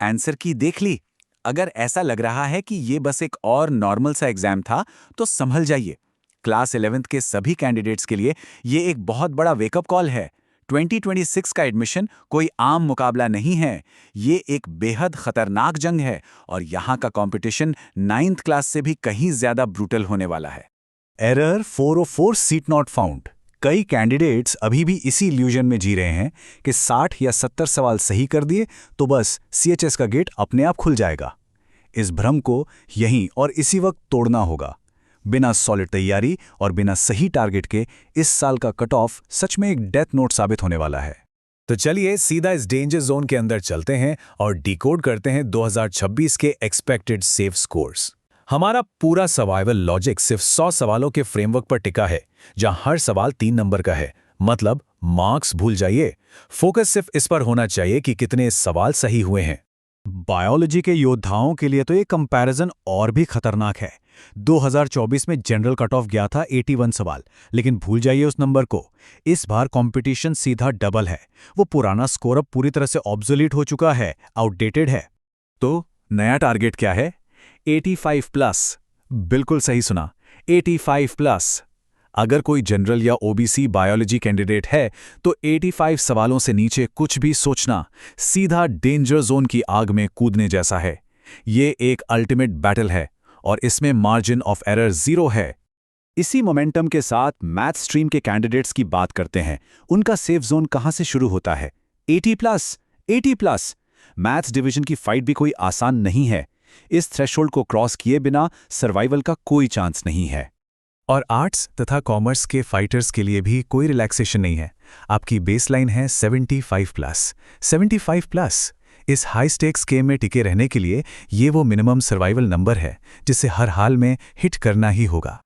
Answer की देख ली। अगर ऐसा लग रहा है कि ये बस एक और नॉर्मल सा एग्जाम था, तो संभल जाइए। क्लास 11th के सभी कैंडिडेट्स के लिए ये एक बहुत बड़ा वेकअप कॉल है। 2026 का एडमिशन कोई आम मुकाबला नहीं है। ये एक बेहद खतरनाक जंग है और यहाँ का कंपटीशन 9th क्लास से भी कहीं ज्यादा ब्रूटल होने वाला है। Error 404 seat not found. कई कैंडिडेट्स अभी भी इसी इल्यूजन में जी रहे हैं कि 60 या 70 सवाल सही कर दिए तो बस सीएचएस का गेट अपने आप खुल जाएगा। इस भ्रम को यहीं और इसी वक्त तोड़ना होगा। बिना सॉलिड तैयारी और बिना सही टारगेट के इस साल का कट ऑफ सच में एक डेथ नोट साबित होने वाला है। तो चलिए सीधा इस डेंजर जोन के अंदर चलते हैं और डिकोड करते हैं 2026 के एक्सपेक्टेड सेफ स्कोर्स। हमारा पूरा सर्वाइवल लॉजिक सिर्फ 100 सवालों के फ्रेमवर्क पर टिका है, जहां हर सवाल 3 नंबर का है। मतलब मार्क्स भूल जाइए, फोकस सिर्फ इस पर होना चाहिए कि कितने सवाल सही हुए हैं। बायोलॉजी के योद्धाओं के लिए तो ये कंपैरिजन और भी खतरनाक है। 2024 में जनरल कट ऑफ गया था 81 सवाल, लेकिन भूल जाइए उस नंबर को। इस बार कंपटीशन सीधा डबल है। वो पुराना स्कोर अब पूरी तरह से ऑब्सोलीट हो चुका है, आउटडेटेड है। तो नया टारगेट क्या है? 85 प्लस। बिल्कुल सही सुना, 85 प्लस। अगर कोई जनरल या ओबीसी बायोलॉजी कैंडिडेट है तो 85 सवालों से नीचे कुछ भी सोचना सीधा डेंजर जोन की आग में कूदने जैसा है। ये एक अल्टीमेट बैटल है और इसमें मार्जिन ऑफ एरर 0 है। इसी मोमेंटम के साथ मैथ स्ट्रीम के कैंडिडेट्स की बात करते हैं। उनका सेफ जोन कहां से शुरू होता है? 80 प्लस। 80 प्लस। मैथ्स डिवीजन की फाइट भी कोई आसान नहीं है। इस थ्रेशोल्ड को क्रॉस किए बिना सर्वाइवल का कोई चांस नहीं है। और आर्ट्स तथा कॉमर्स के फाइटर्स के लिए भी कोई रिलैक्सेशन नहीं है। आपकी बेसलाइन है 75 प्लस। 75 प्लस। इस हाई स्टेक्स गेम में टिके रहने के लिए ये वो मिनिमम सर्वाइवल नंबर है जिसे हर हाल में हिट करना ही होगा।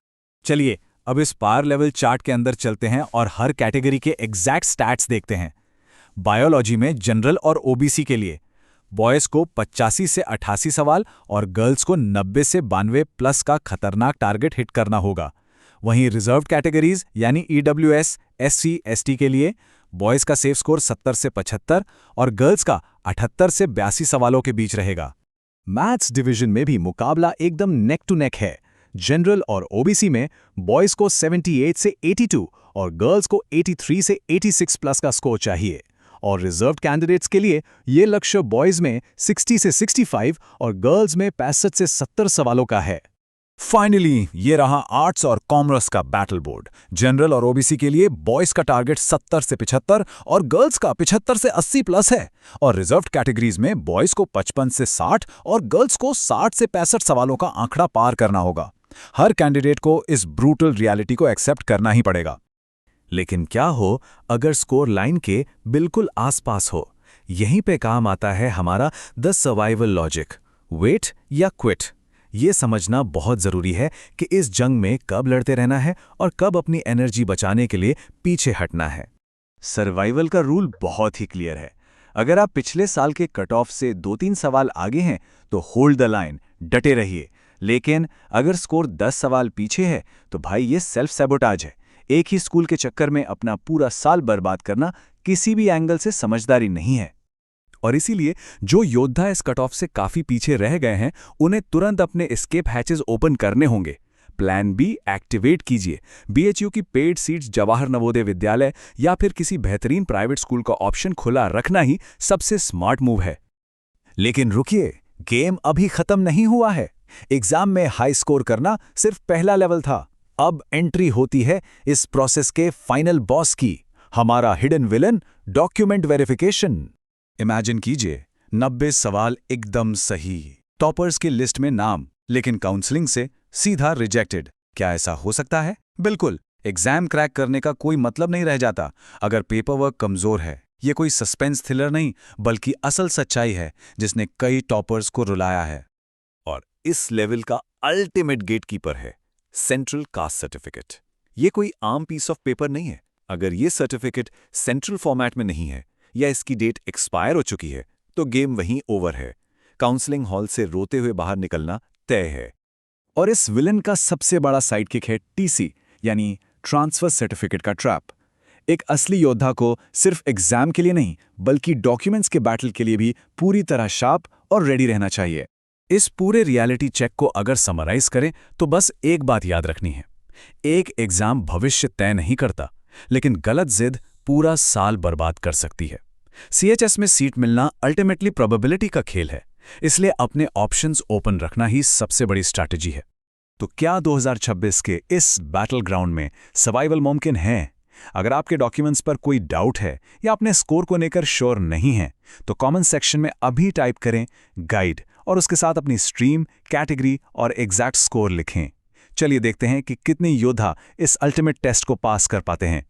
चलिए अब इस पावर लेवल चार्ट के अंदर चलते हैं और हर कैटेगरी के एग्जैक्ट स्टैट्स देखते हैं। बायोलॉजी में जनरल और ओबीसी के लिए बॉयज़ को 85 से 88 सवाल और गर्ल्स को 90 से 92 प्लस का खतरनाक टारगेट हिट करना होगा। वहीं रिजर्व्ड कैटेगरीज यानी ईडब्ल्यूएस, एससी, एसटी के लिए बॉयज़ का सेफ स्कोर 70 से 75 और गर्ल्स का 78 से 82 सवालों के बीच रहेगा। मैथ्स डिवीजन में भी मुकाबला एकदम नेक टू नेक है। जनरल और ओबीसी में बॉयज़ को 78 से 82 और गर्ल्स को 83 से 86 प्लस का स्कोर चाहिए। और रिजर्व्ड कैंडिडेट्स के लिए ये लक्ष्य बॉयज़ में 60 से 65 और गर्ल्स में 65 से 70 सवालों का है। फाइनली ये रहा आर्ट्स और कॉमर्स का बैटल बोर्ड। जनरल और ओबीसी के लिए बॉयज का टारगेट 70 से 75 और गर्ल्स का 75 से 80 प्लस है। और रिजर्व्ड कैटेगरीज में बॉयज को 55 से 60 और गर्ल्स को 60 से 65 सवालों का आंकड़ा पार करना होगा। हर कैंडिडेट को इस ब्रूटल रियलिटी को एक्सेप्ट करना ही पड़ेगा। लेकिन क्या हो अगर स्कोर लाइन के बिल्कुल आसपास हो? यहीं पे काम आता है हमारा द सर्वाइवल लॉजिक, वेट या क्विट। ये समझना बहुत ज़रूरी है कि इस जंग में कब लड़ते रहना है और कब अपनी एनर्जी बचाने के लिए पीछे हटना है। सर्वाइवल का रूल बहुत ही क्लियर है। अगर आप पिछले साल के कट ऑफ से 2-3 सवाल आगे हैं तो होल्ड द लाइन, डटे रहिए। लेकिन अगर स्कोर 10 सवाल पीछे है तो भाई ये सेल्फ सैबोटाज है। एक ही स्कूल के चक्कर में अपना पूरा साल बर्बाद करना किसी भी एंगल से समझदारी नहीं है। और इसीलिए जो योद्धा इस कट ऑफ से काफी पीछे रह गए हैं उन्हें तुरंत अपने एस्केप हैचेस ओपन करने होंगे। प्लान बी एक्टिवेट कीजिए। बीएचयू की पेड सीट्स, जवाहर नवोदय विद्यालय या फिर किसी बेहतरीन प्राइवेट स्कूल का ऑप्शन खुला रखना ही सबसे स्मार्ट मूव है। लेकिन रुकिए, गेम अभी खत्म नहीं हुआ है। एग्जाम में हाई स्कोर करना सिर्फ पहला लेवल था। अब एंट्री होती है इस प्रोसेस के फाइनल बॉस की, हमारा hidden villain, document verification. Imagine कीजिए 90 सवाल एकदम सही, टॉपर्स की लिस्ट में नाम, लेकिन काउंसलिंग से सीधा रिजेक्टेड। क्या ऐसा हो सकता है? बिल्कुल। एग्जाम क्रैक करने का कोई मतलब नहीं रह जाता अगर पेपर वर्क कमजोर है। ये कोई सस्पेंस थ्रिलर नहीं बल्कि असल सच्चाई है जिसने कई टॉपर्स को रुलाया है। और इस लेवल का अल्टीमेट गेटकीपर है सेंट्रल कास्ट सर्टिफिकेट। ये कोई आम पीस ऑफ पेपर नहीं है। अगर ये सर्टिफिकेट सेंट्रल फॉर्मेट में नहीं है या इसकी डेट एक्सपायर हो चुकी है तो गेम वहीं ओवर है। काउंसलिंग हॉल से रोते हुए बाहर निकलना तय है। और इस विलन का सबसे बड़ा साइड किक है टीसी यानी ट्रांसफर सर्टिफिकेट का ट्रैप। एक असली योद्धा को सिर्फ एग्जाम के लिए नहीं बल्कि डॉक्यूमेंट्स के बैटल के लिए भी पूरी तरह शार्प और रेडी रहना चाहिए। इस पूरे रियलिटी चेक को अगर समराइज करें तो बस एक बात याद रखनी है, एक एग्जाम भविष्य तय नहीं करता, लेकिन गलत जिद पूरा साल बर्बाद कर सकती है। सीएचएस में सीट मिलना अल्टीमेटली प्रोबेबिलिटी का खेल है, इसलिए अपने ऑप्शंस ओपन रखना ही सबसे बड़ी स्ट्रैटेजी है। तो क्या 2026 के इस बैटल ग्राउंड में सर्वाइवल मुमकिन है? अगर आपके डॉक्यूमेंट्स पर कोई डाउट है या अपने स्कोर को लेकर श्योर नहीं है, तो कमेंट सेक्शन में अभी टाइप करें गाइड और उसके साथ अपनी स्ट्रीम, कैटेगरी और एग्जैक्ट स्कोर लिखें। चलिए देखते हैं कि कितने योद्धा इस अल्टीमेट टेस्ट को पास कर पाते हैं।